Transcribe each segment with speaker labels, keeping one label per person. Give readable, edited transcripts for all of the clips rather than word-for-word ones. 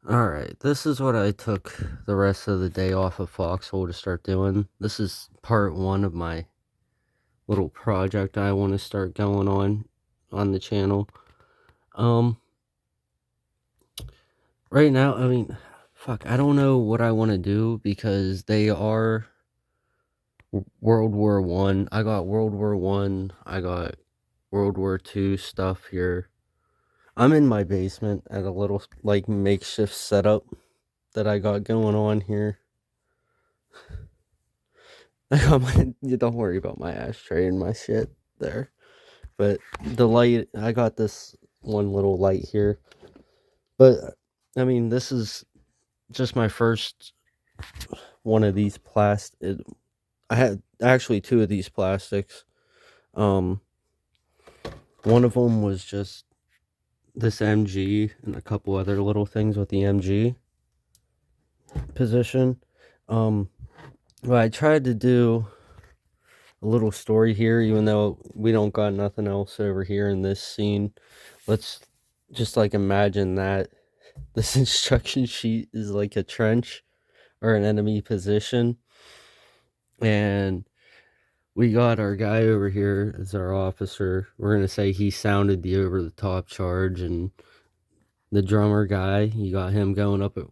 Speaker 1: Alright, this is what I took the rest of the day off of Foxhole to start doing. This is part 1 of my little project I wanna start going on the channel. Um, right now, fuck, I don't know what I wanna do because they are World War One. I got World War One, I got World War Two stuff here. I'm in my basement at a little, like, makeshift setup that I got going on here. You don't worry about my ashtray and my shit there. But the light, I got this one little light here. But, this is just my first one of these I had actually two of these plastics. Um, one of them was just this MG and a couple other little things with the MG position. But I tried to do a little story here, even though we don't got nothing else over here in this scene. Let's just like imagine that this instruction sheet is like a trench or an enemy position, and we got our guy over here as our officer. We're gonna say he sounded the over the top charge, and the drummer guy, you got him going up at,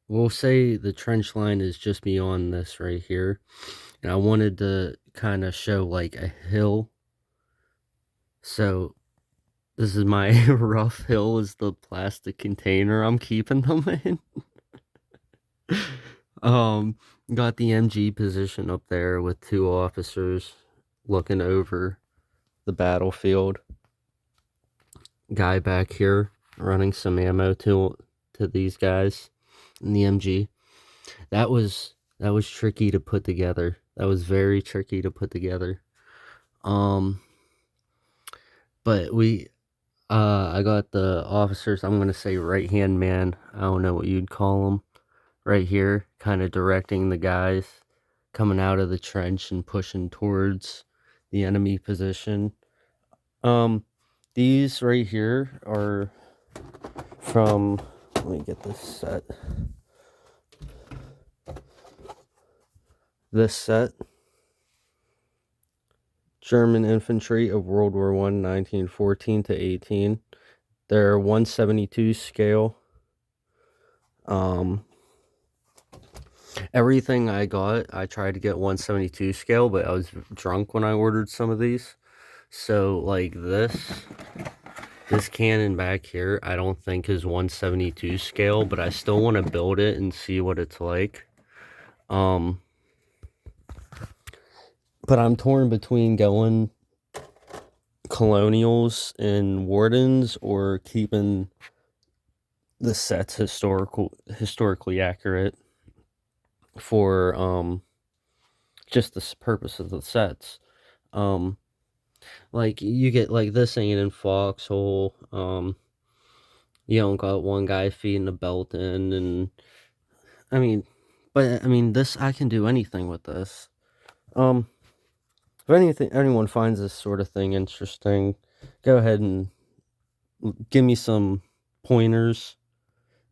Speaker 1: we'll say the trench line is just beyond this right here, and I wanted to kind of show like a hill. So this is my rough hill, is the plastic container I'm keeping them in. Got the MG position up there with two officers looking over the battlefield. Guy back here running some ammo to these guys in the MG. That was tricky to put together. That was very tricky to put together. But I got the officers, I'm gonna say right hand man, I don't know what you'd call them, right here, kind of directing the guys coming out of the trench and pushing towards the enemy position. These right here are from, let me get this set. This set, German Infantry of World War I, 1914 to 18. They're 172 scale. Everything I got, I tried to get 172 scale, but I was drunk when I ordered some of these. So, like this cannon back here, I don't think is 172 scale, but I still want to build it and see what it's like. But I'm torn between going Colonials and Wardens or keeping the sets historically accurate for just the purpose of the sets. Like you get like this ain't in Foxhole. You don't got one guy feeding a belt in, and this, I can do anything with this. If anyone finds this sort of thing interesting, go ahead and give me some pointers,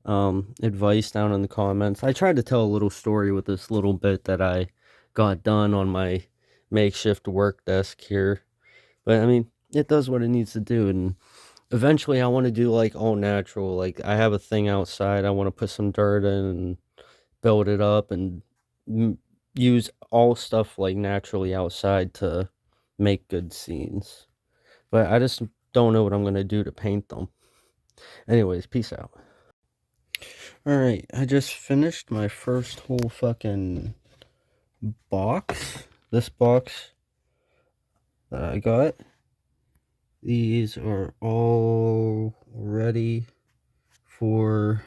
Speaker 1: advice down in the comments. I tried to tell a little story with this little bit that I got done on my makeshift work desk here, but it does what it needs to do, and eventually I want to do like all natural. Like I have a thing outside, I want to put some dirt in and build it up and use all stuff like naturally outside to make good scenes. But I just don't know what I'm going to do to paint them. Anyways, peace out. Alright, I just finished my first whole fucking box. This box that I got. These are all ready for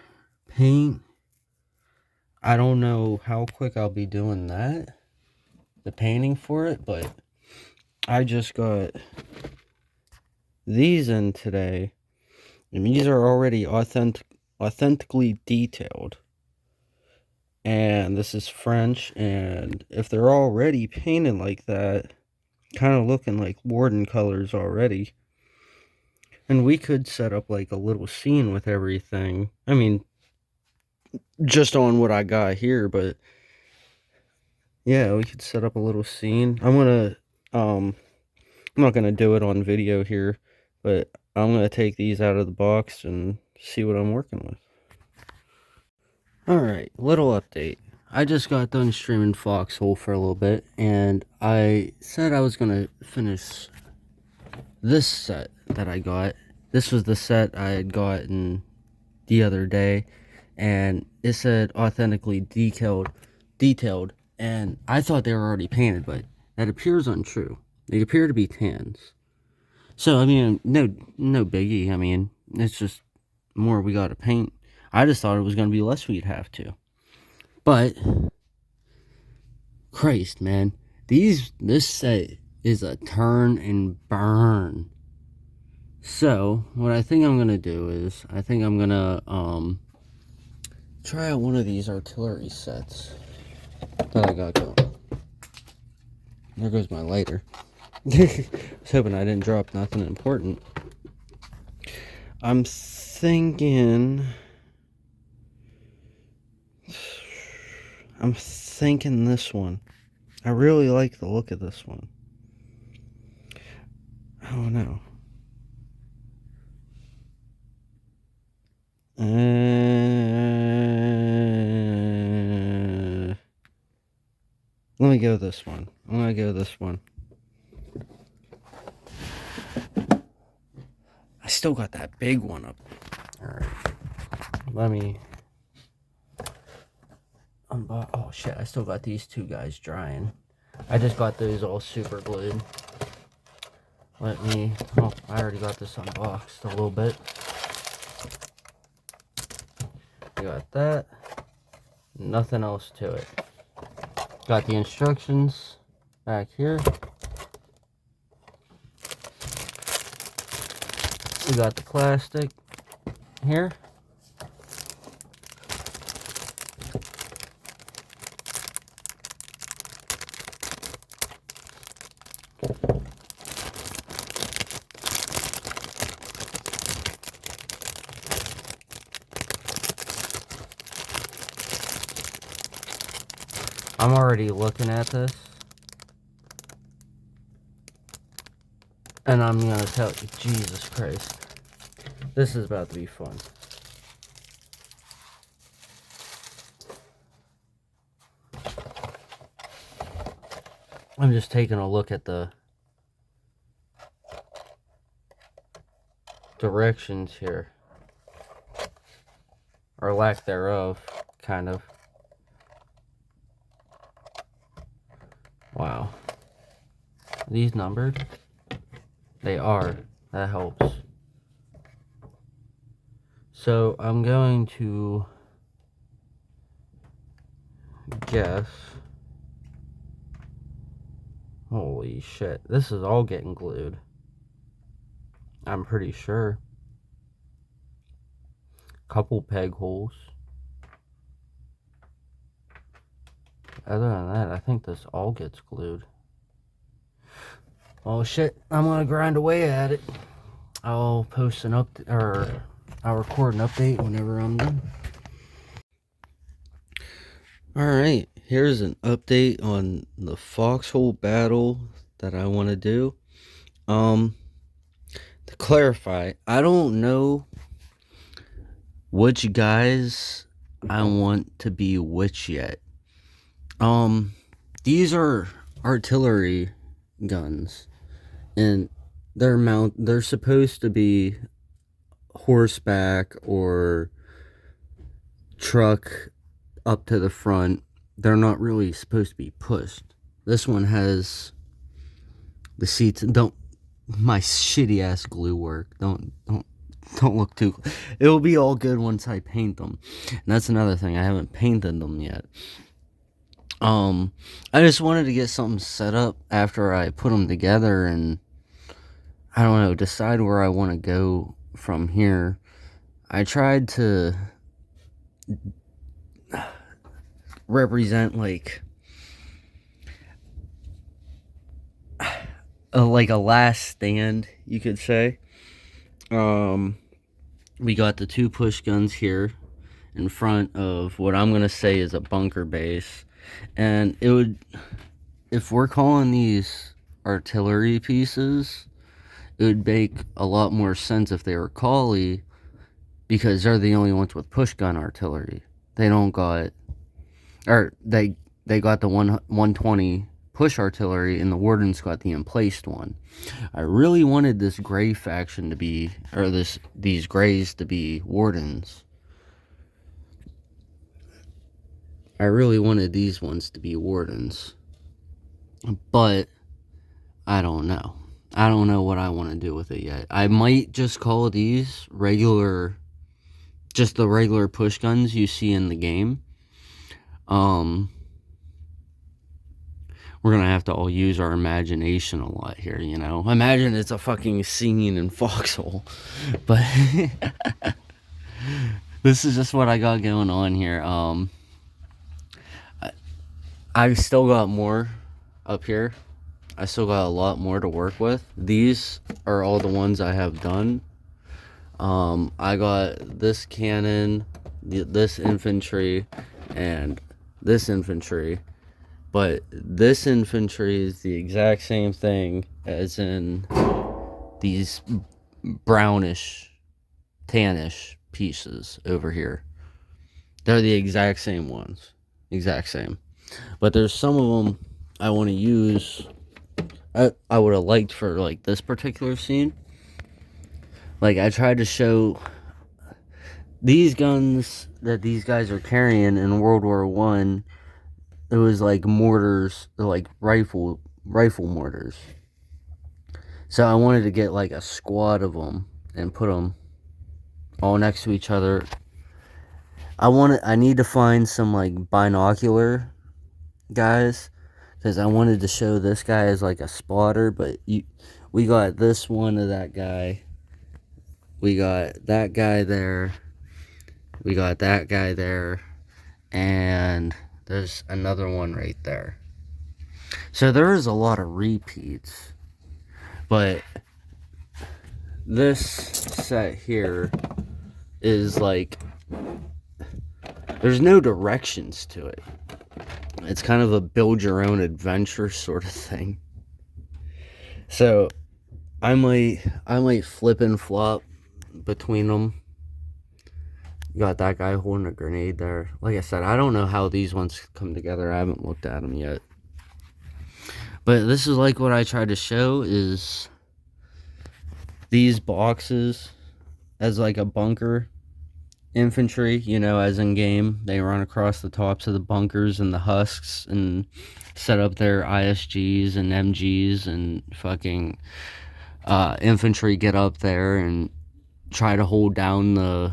Speaker 1: paint. I don't know how quick I'll be doing that, the painting for it, but I just got these in today, and these are already authentically detailed. And this is French, and if they're already painted like that, kind of looking like Warden colors already, and we could set up like a little scene with everything. just on what I got here, but yeah, we could set up a little scene. I'm not gonna do it on video here, but I'm gonna take these out of the box and see what I'm working with. Alright, little update. I just got done streaming Foxhole for a little bit, and I said I was gonna finish this set that I got. This was the set I had gotten the other day, and it said authentically detailed, and I thought they were already painted, but that appears untrue. They appear to be tans. So I mean, no biggie. I mean, it's just more we gotta paint. I just thought it was gonna be less we'd have to, but Christ, man, this set is a turn and burn. So what I think I'm gonna do is I think I'm gonna try out one of these artillery sets that I got going. There goes my lighter. I was hoping I didn't drop nothing important. I'm thinking this one. I really like the look of this one. I don't know. Let me go this one. I'm gonna go this one. I still got that big one up. Alright. Let me... oh shit, I still got these two guys drying. I just got those all super glued. Let me... oh, I already got this unboxed a little bit. I got that. Nothing else to it. Got the instructions back here. We got the plastic here. I'm already looking at this, and I'm gonna tell you, Jesus Christ, this is about to be fun. I'm just taking a look at the directions here, or lack thereof, kind of. Wow. Are these numbered? They are. That helps. So I'm going to guess. Holy shit. This is all getting glued. I'm pretty sure. Couple peg holes. Other than that, I think this all gets glued. Oh shit, I'm gonna grind away at it. I'll post an update, or I'll record an update whenever I'm done. Alright, here's an update on the Foxhole battle that I want to do. To clarify, I don't know which guys I want to be which yet. These are artillery guns, and they're supposed to be horseback or truck up to the front. They're not really supposed to be pushed. This one has the seats. Don't, my shitty ass glue work. Don't look too. It'll be all good once I paint them. And that's another thing. I haven't painted them yet. I just wanted to get something set up after I put them together, and I don't know, decide where I want to go from here. I tried to represent like a last stand, you could say. We got the two push guns here, in front of what I'm gonna say is a bunker base, and it would, if we're calling these artillery pieces, it would make a lot more sense if they were collie, because they're the only ones with push gun artillery. They don't got, or they got the 120 push artillery, and the Wardens got the emplaced one. I really wanted this gray faction to be, or these grays to be Wardens. I really wanted these ones to be Wardens. But I don't know. I don't know what I want to do with it yet. I might just call these regular, just the regular push guns you see in the game. We're gonna have to all use our imagination a lot here, you know. Imagine it's a fucking scene in Foxhole. But this is just what I got going on here. I still got more up here. I still got a lot more to work with. These are all the ones I have done. I got this cannon, this infantry, and this infantry. But this infantry is the exact same thing as in these brownish, tannish pieces over here. They're the exact same ones. Exact same. But there's some of them I want to use. I would have liked for like this particular scene. Like I tried to show these guns that these guys are carrying in World War One. It was like mortars, like rifle mortars. So I wanted to get like a squad of them and put them all next to each other. I need to find some like binocular guys, because I wanted to show this guy as like a spotter, but we got this one of that guy. We got that guy there. We got that guy there. And there's another one right there. So there is a lot of repeats. But this set here is like, there's no directions to it. It's kind of a build your own adventure sort of thing. So I might flip and flop between them. You got that guy holding a grenade there. Like I said, I don't know how these ones come together. I haven't looked at them yet. But this is like what I tried to show is these boxes as like a bunker infantry, you know, as in game. They run across the tops of the bunkers and the husks and set up their ISGs and MGs, and fucking infantry get up there and try to hold down the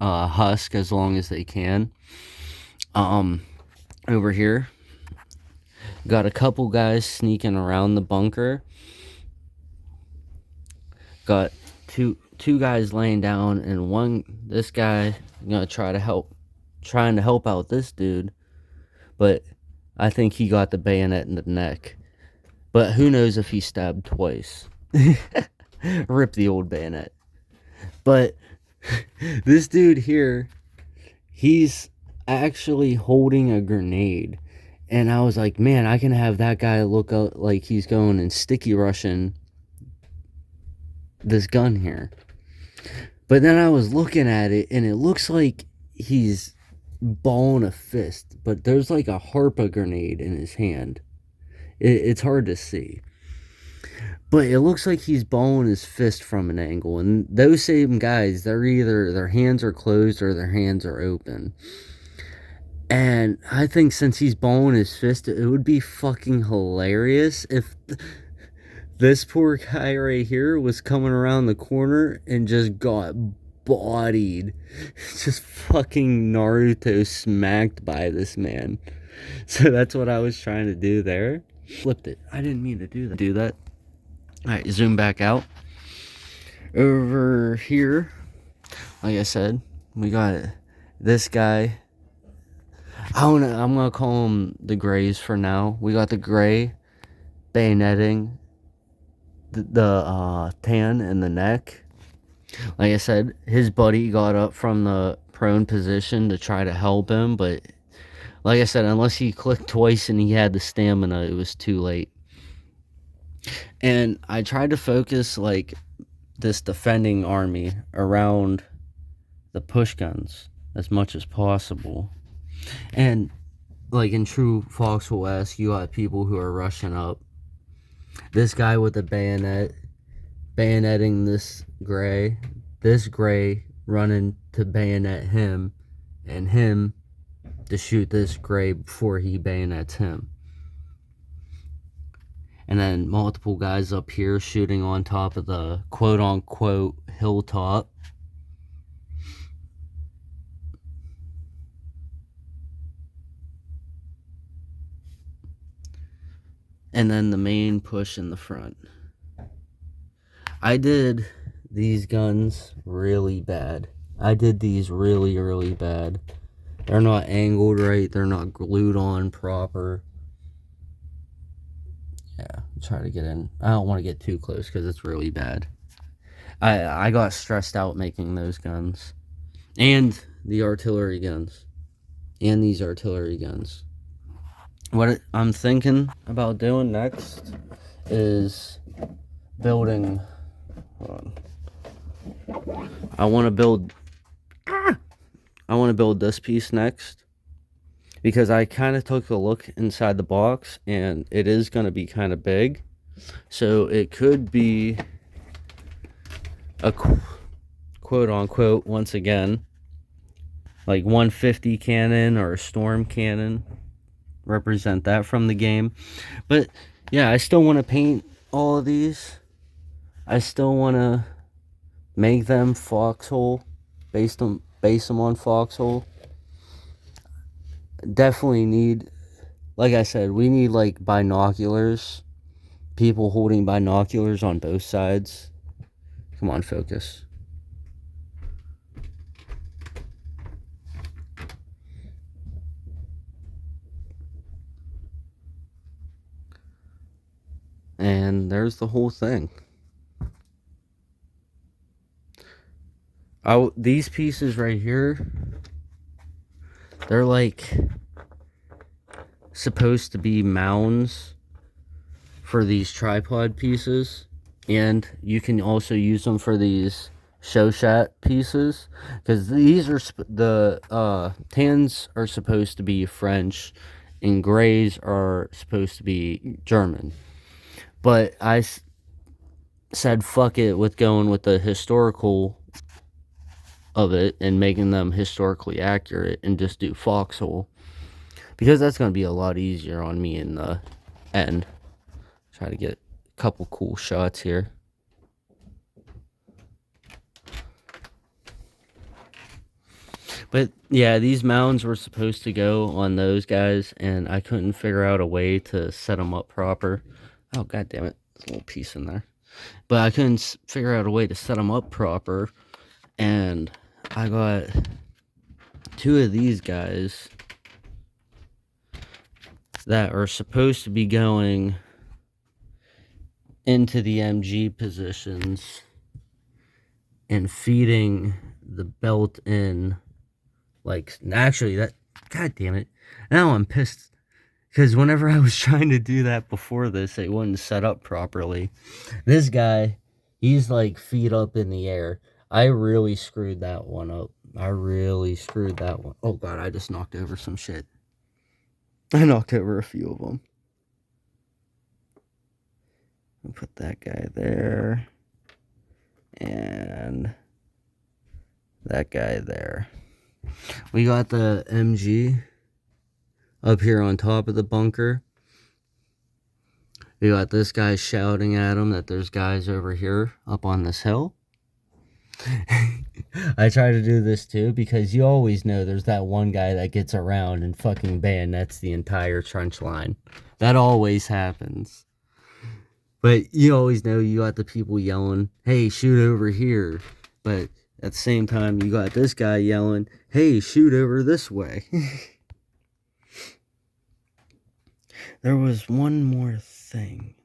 Speaker 1: husk as long as they can. Over here, got a couple guys sneaking around the bunker. Got two guys laying down, and this guy gonna trying to help out this dude, but I think he got the bayonet in the neck. But who knows if he stabbed twice. Rip the old bayonet. But this dude here, he's actually holding a grenade. And I was like, man, I can have that guy look like he's going and sticky rushing this gun here. But then I was looking at it, and it looks like he's balling a fist, but there's like a harpa grenade in his hand. It's hard to see, but it looks like he's balling his fist from an angle. And those same guys, they're either their hands are closed or their hands are open. And I think since he's balling his fist, it would be fucking hilarious if this poor guy right here was coming around the corner and just got bodied. Just fucking Naruto smacked by this man. So that's what I was trying to do there. Flipped it. I didn't mean to do that. Alright, zoom back out. Over here, like I said, we got this guy. I'm gonna call him the grays for now. We got the gray bayoneting the tan in the neck. Like I said, his buddy got up from the prone position to try to help him, but like I said, unless he clicked twice and he had the stamina, it was too late. And I tried to focus like this defending army around the push guns as much as possible. And like in true Foxhole-esque, you got people who are rushing up. This guy with the bayonet, bayoneting this gray running to bayonet him, and him to shoot this gray before he bayonets him. And then multiple guys up here shooting on top of the quote-unquote hilltop. And then the main push in the front. I did these guns really bad. I did these really, really bad. They're not angled right. They're not glued on proper. Yeah, try to get in. I don't want to get too close because it's really bad. I got stressed out making those guns. And the artillery guns. And these artillery guns. What I'm thinking about doing next is building... Hold on. I want to build this piece next. Because I kind of took a look inside the box, and it is going to be kind of big. So it could be a quote-unquote, once again, like 150 cannon or a storm cannon. Represent that from the game. But, yeah, I still want to paint all of these. I still want to make them Foxhole, base them on Foxhole. Definitely need, like I said, we need like binoculars, people holding binoculars on both sides. Come on, focus. And there's the whole thing. These pieces right here, they're like supposed to be mounds for these tripod pieces, and you can also use them for these show shot pieces, because these are the tans are supposed to be French and grays are supposed to be German. But I said fuck it with going with the historical of it and making them historically accurate and just do Foxhole, because that's going to be a lot easier on me in the end. Try to get a couple cool shots here. But yeah, these mounds were supposed to go on those guys, and I couldn't figure out a way to set them up proper. Oh, god damn it. There's a little piece in there. But I couldn't figure out a way to set them up proper, and I got two of these guys that are supposed to be going into the MG positions and feeding the belt in. Like, actually, that, god damn it, now I'm pissed, because whenever I was trying to do that before this, it wasn't set up properly. This guy, he's like feet up in the air. I really screwed that one up. Oh god, I just knocked over some shit. I knocked over a few of them. I'll put that guy there, and that guy there. We got the MG up here on top of the bunker. We got this guy shouting at him that there's guys over here up on this hill. I try to do this too, because you always know there's that one guy that gets around and fucking bayonets the entire trench line. That always happens. But you always know you got the people yelling, hey, shoot over here. But at the same time, you got this guy yelling, hey, shoot over this way. There was one more thing.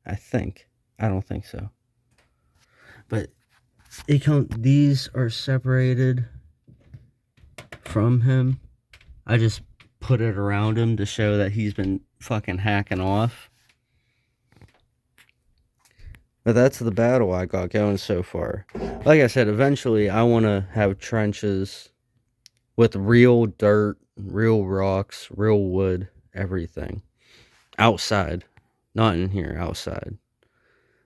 Speaker 1: I think. I don't think so. But these are separated from him. I just put it around him to show that he's been fucking hacking off. But that's the battle I got going so far. Like I said, eventually I want to have trenches with real dirt, real rocks, real wood, everything. Outside. Not in here, outside.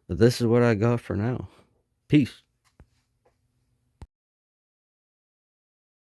Speaker 1: But this is what I got for now. Peace.